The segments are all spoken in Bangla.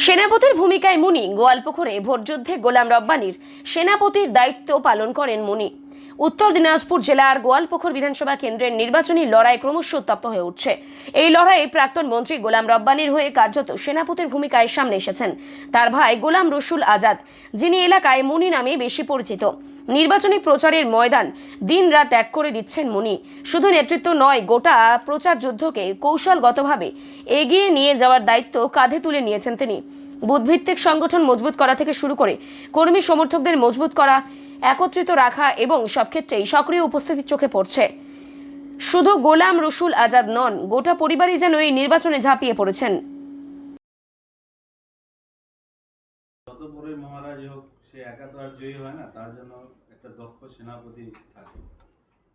সেনাপতির ভূমিকায় মুনি গোয়ালপুকুরে ভোটযুদ্ধে গোলাম রব্বানীর সেনাপতির দায়িত্ব পালন করেন মুনি। উত্তর দিনাজপুর জেলার গোয়ালপুকুর বিধানসভা কেন্দ্রের নির্বাচনী লড়াই ক্রমশ উত্তপ্ত হয়ে উঠছে। এই লড়াইয়ে প্রাক্তন মন্ত্রী গোলাম রব্বানীর হয়ে কার্যত সেনাপতির ভূমিকায় সামনে এসেছেন তার ভাই গোলাম রসুল আজাদ, যিনি এলাকায় মুনি নামে বেশি পরিচিত। নির্বাচনী প্রচারের ময়দান দিন রাত এক করে দিচ্ছেন মুনি। শুধু নেতৃত্ব নয়, গোটা প্রচার যুদ্ধকে কৌশলগতভাবে এগিয়ে নিয়ে যাওয়ার দায়িত্ব কাঁধে তুলে নিয়েছেন তিনি। বুথভিত্তিক সংগঠন মজবুত করা থেকে শুরু করে কর্মী সমর্থকদের মজবুত করা, একত্রিত রাখা এবং সব ক্ষেত্রেই সক্রিয় উপস্থিতি চোখে পড়ছে। শুধু গোলাম রসুল আজাদ নন, গোটা পরিবারই যেন এই নির্বাচনে ঝাঁপিয়ে পড়েছেন। যত বড়ই মহারাজ হোক, সে একা তো আর জয়ী হয় না, তার জন্য একটা দক্ষ সেনাপতি থাকে।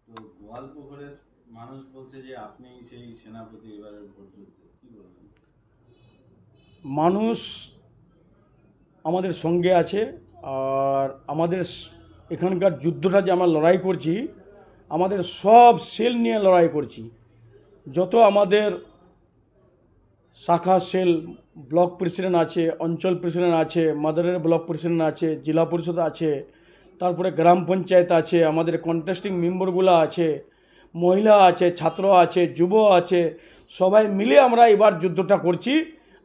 তো গোয়ালপুকুরের মানুষ বলছে যে আপনি সেই সেনাপতি এবারের ভোট যুদ্ধে, কি বলবেন? মানুষ আমাদের সঙ্গে আছে, আর আমাদের এখানকার যুদ্ধটা যে আমরা লড়াই করছি, আমাদের সব সেল নিয়ে লড়াই করছি। যত আমাদের শাখা সেল, ব্লক প্রেসিডেন্ট আছে, অঞ্চল প্রেসিডেন্ট আছে, মাদারের ব্লক প্রেসিডেন্ট আছে, জেলা পরিষদ আছে, তারপরে গ্রাম পঞ্চায়েত আছে, আমাদের কন্টেস্টিং মেম্বারগুলো আছে, মহিলা আছে, ছাত্র আছে, যুব আছে, সবাই মিলে আমরা এবার যুদ্ধটা করছি।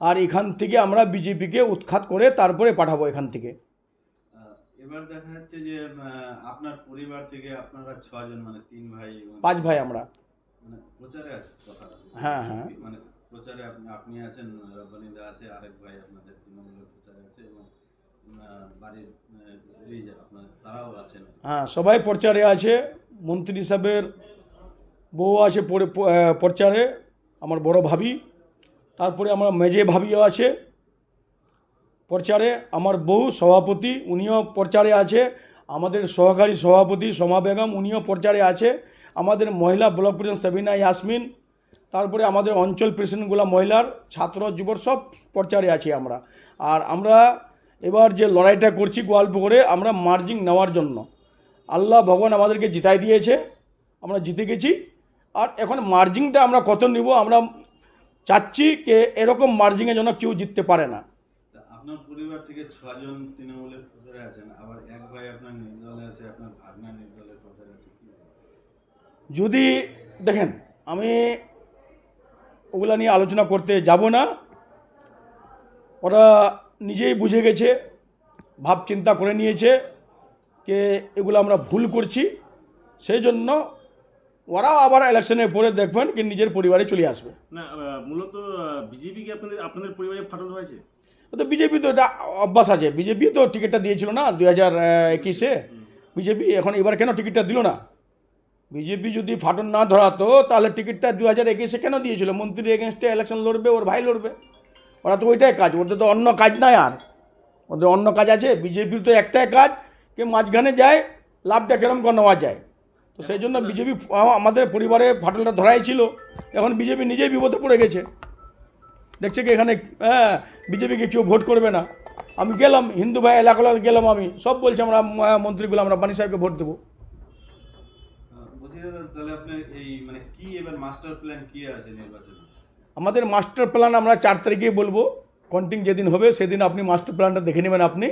আর এখান থেকে আমরা বিজেপিকে উৎখাত করে তারপরে পাঠাবো এখান থেকে। এবার দেখা যাচ্ছে যে আপনার পরিবার থেকে আপনারা 6 জন, মানে 3 ভাই, 5 ভাই আমরা। মানে প্রচারে আছে, কথা আছে। হ্যাঁ হ্যাঁ, মানে প্রচারে আপনি আছেন, রব্বানীদা আছে, আরেক ভাই আপনাদের তৃণমূলের প্রচারে আছে, এবং বাড়ির স্ত্রী আপনার তারাও আছেন। হ্যাঁ, সবাই প্রচারে আছে। মন্ত্রী সাহেবের বউ আছে প্রচারে, আমার বড় ভাবি। তারপরে আমার মেজে ভাবিও আছে প্রচারে। আমার বউ সভাপতি, উনিও প্রচারে আছে। আমাদের সহকারী সভাপতি সোমা বেগম, উনিও প্রচারে আছে। আমাদের মহিলা ব্লক প্রেসিডেন্ট সাবিনা ইয়াসমিন, তারপরে আমাদের অঞ্চল প্রেসিডেন্টগুলো মহিলার, ছাত্র যুবর সব প্রচারে আছি আমরা। আর আমরা এবার যে লড়াইটা করছি গোয়ালপুকুরে, আমরা মার্জিং নেওয়ার জন্য। আল্লাহ ভগবান আমাদেরকে জিতাই দিয়েছে, আমরা জিতে গেছি। আর এখন মার্জিংটা আমরা কত নিব, আমরা চাচ্ছি যে এরকম মার্জিংয়ে যেন কেউ জিততে পারে না। আপনার পরিবার থেকে 6 জন তৃণমূলের প্রচারে আছেন, আবার এক ভাই আপনার নির্দলে আছে, আপনার ভাগনা নির্দলের প্রচারে আছে। যদি দেখেন, আমি ওগুলা নিয়ে আলোচনা করতে যাব না। ওরা নিজেই বুঝে গেছে, ভাব চিন্তা করে নিয়েছে যে এগুলো আমরা ভুল করছি। সেই জন্য ওরাও আবার ইলেকশনের পরে দেখবেন কি নিজের পরিবারে চলে আসবে। না, মূলত বিজেপি কি আপনাদের পরিবারে ফাটল হয়েছে? তো বিজেপি তো এটা অভ্যাস আছে। বিজেপি তো টিকিটটা দিয়েছিল না 2021-এ। বিজেপি এখন এবার কেন টিকিটটা দিল না? বিজেপি যদি ফাটল না ধরাতো তাহলে টিকিটটা 2021-এ কেন দিয়েছিল? মন্ত্রীর এগেনস্টে ইলেকশন লড়বে, ওর ভাই লড়বে। ওরা তো ওইটাই কাজ, ওদের তো অন্য কাজ নাই। আর ওদের অন্য কাজ আছে? বিজেপির তো একটাই কাজ, কে মাঝখানে যায়, লাভটা কেরম করে নেওয়া যায়। তো সেই জন্য বিজেপি আমাদের পরিবারে ফাটলটা ধরাই ছিল। এখন বিজেপি নিজেই বিপদে পড়ে গেছে, দেখছে কি এখানে বিজেপিকে কেউ ভোট করবে না। আমি গেলাম, হিন্দু ভাই এলাকা গেলাম, আমি সব বলছি আমরা মন্ত্রীগুলো আমরা রব্বানী সাহেবকে ভোট দেবো। বলছি দাদা, তাহলে আপনার এই মানে কি এবার মাস্টার প্ল্যান কি আছে নির্বাচনে? আমাদের মাস্টার প্ল্যান আমরা 4 তারিখেই বলবো। কাউন্টিং যেদিন হবে সেদিন আপনি মাস্টার প্ল্যানটা দেখে নেবেন আপনি,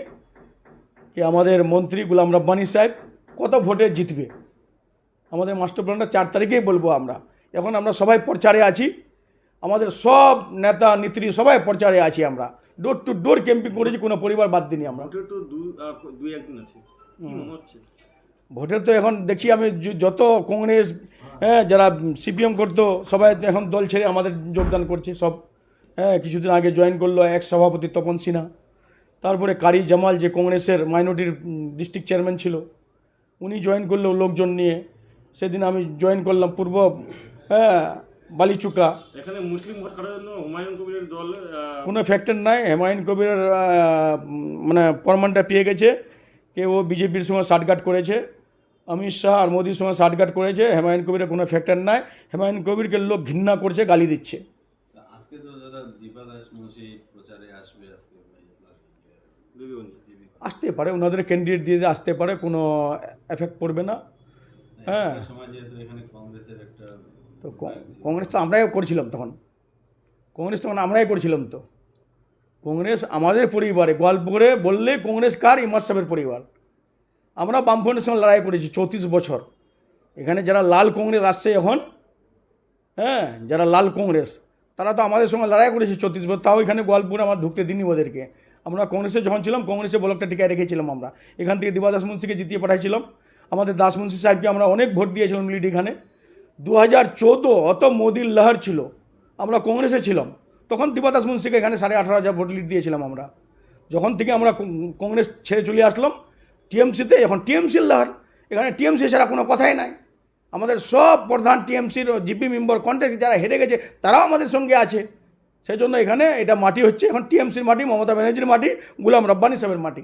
কি আমাদের মন্ত্রী গোলাম রব্বানী সাহেব কত ভোটে জিতবে। আমাদের মাস্টার প্ল্যানটা 4 তারিখেই বলবো আমরা। এখন আমরা সবাই প্রচারে আছি, আমাদের সব নেতা নেত্রী সবাই প্রচারে আছি। আমরা ডোর টু ডোর ক্যাম্পিং করেছি, কোনো পরিবার বাদ দিইনি আমরা। ভোটের তো দুই একদিন আছে, কি মনে হচ্ছে? ভোটের তো এখন দেখছি আমি যত কংগ্রেস, যারা সিপিএম করতো সবাই এখন দল ছেড়ে আমাদের যোগদান করছে সব। কিছুদিন আগে জয়েন করলো এক সভাপতি তপন সিনহা। তারপরে কারি জামাল, যে কংগ্রেসের মাইনরিটির ডিস্ট্রিক্ট চেয়ারম্যান ছিল, উনি জয়েন করলো লোকজন নিয়ে। সেদিন আমি জয়েন করলাম পূর্ব বালিচুকা। এখানে মুসলিম ভোট কাটার জন্য হুমায়ুন কবিরের দল কোনো ফ্যাক্টর নাই। হুমায়ুন কবিরের মানে প্রমাণটা পেয়ে গেছে যে ও বিজেপির সঙ্গে সাটগাট করেছে, অমিত শাহ আর মোদির সঙ্গে সাটগাট করেছে। হুমায়ুন কবিরের কোনো ফ্যাক্টর নাই। হুমায়ুন কবিরকে লোক ঘৃণা করছে, গালি দিচ্ছে। আজকে তো দাদা দীপা দাসমুন্সি প্রচারে আসবে, আজকে আসতে পারে, ওনাদের ক্যান্ডিডেট দিয়ে আসতে পারে, কোনো এফেক্ট পড়বে না। হ্যাঁ, সময় যেহেতু এখানে কংগ্রেসের একটা, তো কংগ্রেস তো আমরাই করছিলাম তখন, কংগ্রেস তখন আমরাই করছিলাম। তো কংগ্রেস আমাদের পরিবারে, গোয়ালপুরে বললে কংগ্রেস কার? ইমাজ সাহেবের পরিবার। আমরা বামফ্রন্টের সঙ্গে লড়াই করেছি 34 বছর। এখানে যারা লাল কংগ্রেস আসছে এখন, হ্যাঁ, যারা লাল কংগ্রেস, তারা তো আমাদের সঙ্গে লড়াই করেছে 34 বছর। তাও এখানে গোয়ালপুরে আমার ঢুকতে দিনই ওদেরকে। আমরা কংগ্রেসে যখন ছিলাম, কংগ্রেসে ব্লকটা টিকায় রেখেছিলাম আমরা। এখান থেকে দিবা দাস মুন্সিকে জিতিয়ে পাঠাইছিলাম। আমাদের দাস মুন্সি সাহেবকে আমরা অনেক ভোট দিয়েছিলাম লিড এখানে। 2014 অত মোদির লহর ছিল, আমরা কংগ্রেসে ছিলাম, তখন দিবা দাস মুন্সিকে এখানে 18,500 ভোট লিড দিয়েছিলাম আমরা। যখন থেকে আমরা কংগ্রেস ছেড়ে চলে আসলাম টিএমসিতে, এখন টিএমসির লহর। এখানে টিএমসি ছাড়া কোনো কথাই নাই। আমাদের সব প্রধান টিএমসির জিপি মেম্বার কন্টেস্ট যারা হেরে গেছে তারাও আমাদের সঙ্গে আছে। সেই জন্য এখানে এটা মাটি হচ্ছে এখন টিএমসির মাটি, মমতা ব্যানার্জির মাটি, গোলাম রব্বানী সাহেবের মাটি।